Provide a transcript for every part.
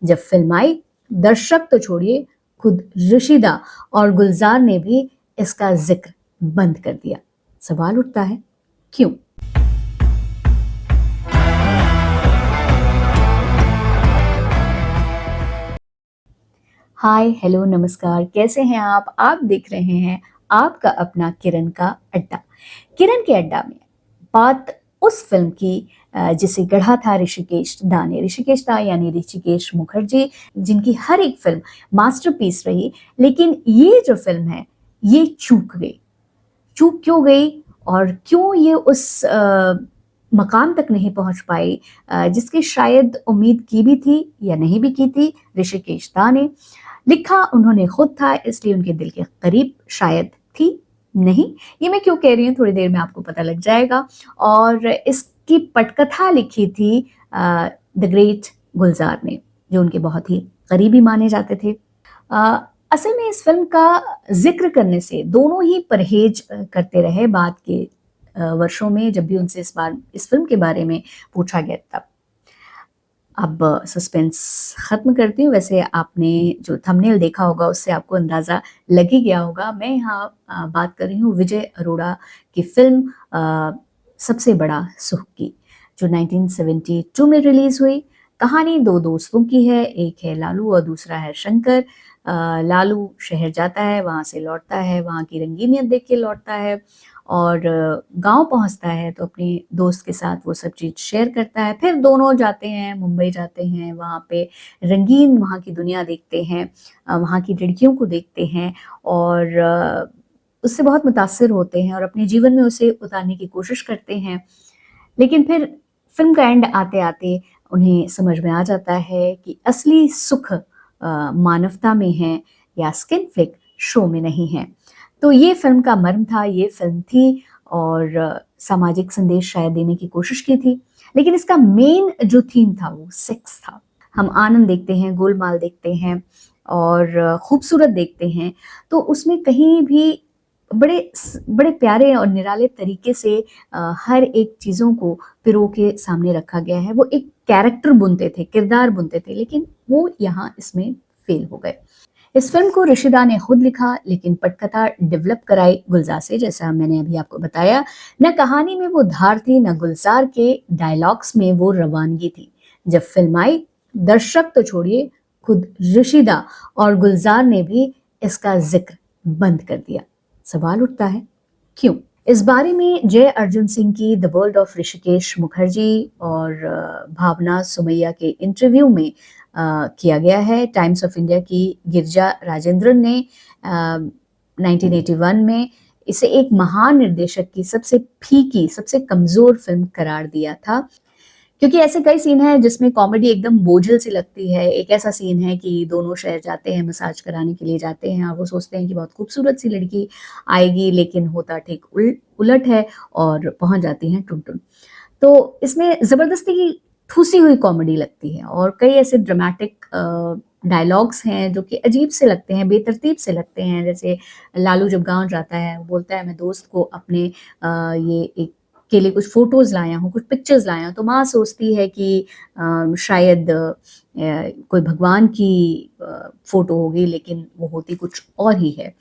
जब फिल्म आई, दर्शक तो छोड़िए, खुद ऋषिदा और गुलजार ने भी इसका जिक्र बंद कर दिया। सवाल उठता है, क्यों? हाय, हेलो, नमस्कार, कैसे हैं आप? आप देख रहे हैं आपका अपना किरण का अड्डा। किरण के अड्डा में बात उस फिल्म की जिसे गढ़ा था ऋषिकेश दा ने। ऋषिकेश दा यानी ऋषिकेश मुखर्जी, जिनकी हर एक फिल्म मास्टरपीस रही, लेकिन ये जो फिल्म है, ये चूक गई। चूक क्यों गई और क्यों ये उस मकाम तक नहीं पहुंच पाई जिसकी शायद उम्मीद की भी थी या नहीं भी की थी ऋषिकेश दा ने। लिखा उन्होंने खुद था, इसलिए उनके दिल के करीब शायद थी नहीं। ये मैं क्यों कह रही हूँ, थोड़ी देर में आपको पता लग जाएगा। और इसकी पटकथा लिखी थी द ग्रेट गुलजार ने, जो उनके बहुत ही करीबी माने जाते थे। असल में इस फिल्म का जिक्र करने से दोनों ही परहेज करते रहे बाद के वर्षों में, जब भी उनसे इस बार इस फिल्म के बारे में पूछा गया तब। अब सस्पेंस खत्म करती हूँ। वैसे आपने जो थंबनेल देखा होगा उससे आपको अंदाजा लग ही गया होगा। मैं यहाँ बात कर रही हूँ विजय अरोड़ा की फिल्म सबसे बड़ा सुख की, जो 1972 में रिलीज हुई। कहानी दो दोस्तों की है, एक है लालू और दूसरा है शंकर। लालू शहर जाता है, वहाँ से लौटता है, वहाँ की रंगीनियत देख के लौटता है और गांव पहुंचता है तो अपने दोस्त के साथ वो सब चीज़ शेयर करता है। फिर दोनों जाते हैं, मुंबई जाते हैं, वहाँ पे रंगीन वहाँ की दुनिया देखते हैं, वहाँ की लड़कियों को देखते हैं और उससे बहुत मुतासिर होते हैं और अपने जीवन में उसे उतारने की कोशिश करते हैं। लेकिन फिर फिल्म का एंड आते आते उन्हें समझ में आ जाता है कि असली सुख मानवता में है या स्किन फ्लिक शो में नहीं है। तो ये फिल्म का मर्म था, ये फिल्म थी और सामाजिक संदेश शायद देने की कोशिश की थी, लेकिन इसका मेन जो थीम था वो सेक्स था। हम आनंद देखते हैं, गोलमाल देखते हैं और खूबसूरत देखते हैं, तो उसमें कहीं भी बड़े बड़े प्यारे और निराले तरीके से हर एक चीज़ों को पिरो के सामने रखा गया है। वो एक कैरेक्टर बुनते थे, किरदार बुनते थे, लेकिन वो यहाँ इसमें फेल हो गए। इस फिल्म को ऋषिदा ने खुद लिखा, लेकिन पटकथा डेवलप कराई गुलजार से, जैसा मैंने अभी आपको बताया। न कहानी में वो धार थी, न गुलजार के डायलॉग्स में वो रवानगी थी। जब फिल्म आई, दर्शक तो छोड़िए, खुद ऋषिदा और गुलजार ने भी इसका जिक्र बंद कर दिया। सवाल उठता है, क्यों? इस बारे में जय अर्जुन सिंह की the world of Rishikesh Mukherjee और भावना सुमैया के इंटरव्यू में किया गया है। टाइम्स ऑफ इंडिया की गिरिजा राजेंद्रन ने 1981 में इसे एक महान निर्देशक की सबसे फीकी, सबसे कमजोर फिल्म करार दिया था, क्योंकि ऐसे कई सीन हैं जिसमें कॉमेडी एकदम बोझिल सी लगती है। एक ऐसा सीन है कि दोनों शहर जाते हैं, मसाज कराने के लिए जाते हैं और वो सोचते हैं कि बहुत खूबसूरत सी लड़की आएगी, लेकिन होता ठीक उलट है और पहुंच जाती हैं टुन-टुन। तो इसमें ज़बरदस्ती की ठूसी हुई कॉमेडी लगती है और कई ऐसे ड्रामेटिक डायलॉग्स हैं जो कि अजीब से लगते हैं, बेतरतीब से लगते हैं। जैसे लालू जब गाँव जाता है, वो बोलता है मैं दोस्त को अपने ये एक के लिए कुछ फ़ोटोज़ लाया हूँ, कुछ पिक्चर्स लाया हूँ, तो माँ सोचती है कि शायद कोई भगवान की फ़ोटो होगी, लेकिन वो होती कुछ और ही है।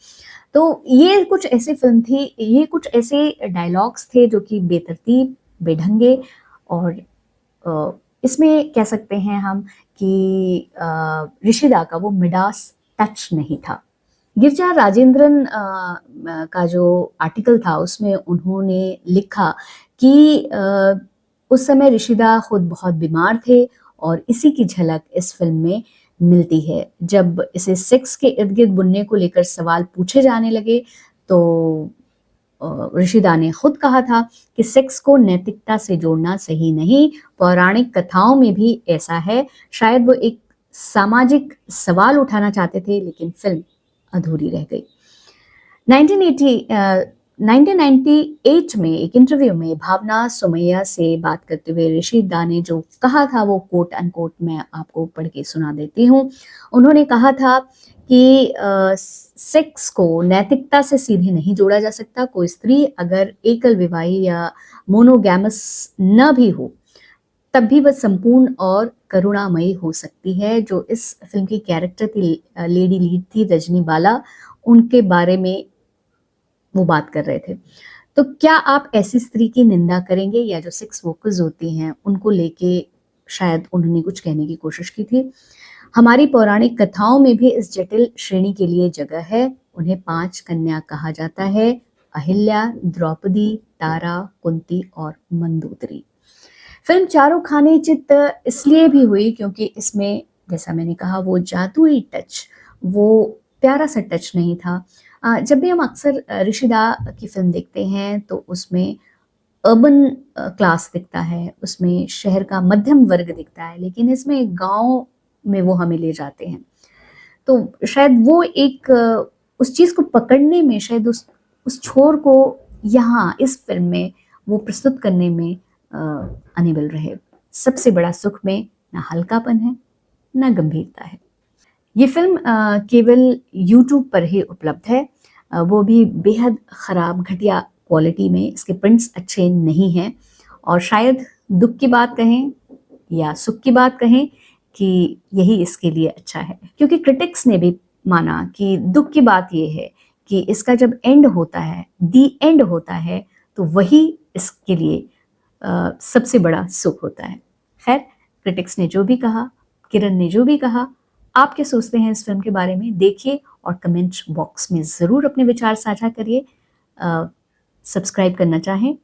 तो ये कुछ ऐसी फ़िल्म थी, ये कुछ ऐसे डायलॉग्स थे जो कि बेतरतीब, बेढंगे और इसमें कह सकते हैं हम कि ऋषिदा का वो मिडास टच नहीं था। गिरिजा राजेंद्रन का जो आर्टिकल था उसमें उन्होंने लिखा कि उस समय ऋषिदा खुद बहुत बीमार थे और इसी की झलक इस फिल्म में मिलती है। जब इसे सेक्स के इर्द-गिर्द बुनने को लेकर सवाल पूछे जाने लगे तो ऋषिदा ने खुद कहा था कि सेक्स को नैतिकता से जोड़ना सही नहीं, पौराणिक कथाओं में भी ऐसा है। शायद वो एक सामाजिक सवाल उठाना चाहते थे, लेकिन फिल्म अधूरी रह गई। 1998 में एक इंटरव्यू में भावना सुमैया से बात करते हुए ऋषि दा ने जो कहा था वो कोट अनकोट मैं आपको पढ़ के सुना देती हूँ। उन्होंने कहा था कि सेक्स को नैतिकता से सीधे नहीं जोड़ा जा सकता। कोई स्त्री अगर एकल विवाही या मोनोगैमस न भी हो तब भी वह संपूर्ण और करुणामयी हो सकती है। जो इस फिल्म की कैरेक्टर थी, लेडी लीड थी रजनी बाला, उनके बारे में वो बात कर रहे थे। तो क्या आप ऐसी स्त्री की निंदा करेंगे, या जो सेक्स वर्कर्स होती हैं उनको लेके शायद उन्होंने कुछ कहने की कोशिश की थी। हमारी पौराणिक कथाओं में भी इस जटिल श्रेणी के लिए जगह है। उन्हें 5 कन्या कहा जाता है: अहिल्या, द्रौपदी, तारा, कुंती और मंदोदरी। फिल्म चारों खाने चित इसलिए भी हुई क्योंकि इसमें, जैसा मैंने कहा, वो जादुई टच, वो प्यारा सा टच नहीं था। जब भी हम अक्सर ऋषिदा की फिल्म देखते हैं तो उसमें अर्बन क्लास दिखता है, उसमें शहर का मध्यम वर्ग दिखता है, लेकिन इसमें गांव में वो हमें ले जाते हैं। तो शायद वो एक उस चीज को पकड़ने में, शायद उस छोर को यहाँ इस फिल्म में वो प्रस्तुत करने में अनेबल रहे। सबसे बड़ा सुख में ना हल्कापन है, ना गंभीरता है। ये फिल्म केवल यूट्यूब पर ही उपलब्ध है, वो भी बेहद खराब घटिया क्वालिटी में। इसके प्रिंट्स अच्छे नहीं हैं, और शायद दुख की बात कहें या सुख की बात कहें कि यही इसके लिए अच्छा है, क्योंकि क्रिटिक्स ने भी माना कि दुख की बात ये है कि इसका जब एंड होता है, दी एंड होता है, तो वही इसके लिए सबसे बड़ा सुख होता है। खैर, क्रिटिक्स ने जो भी कहा, किरण ने जो भी कहा, आप क्या सोचते हैं इस फिल्म के बारे में? देखिए और कमेंट बॉक्स में ज़रूर अपने विचार साझा करिए। सब्सक्राइब करना चाहें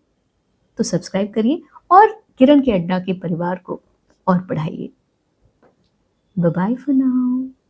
तो सब्सक्राइब करिए, और किरण के अड्डा के परिवार को और बढ़ाइए। Bye bye for now.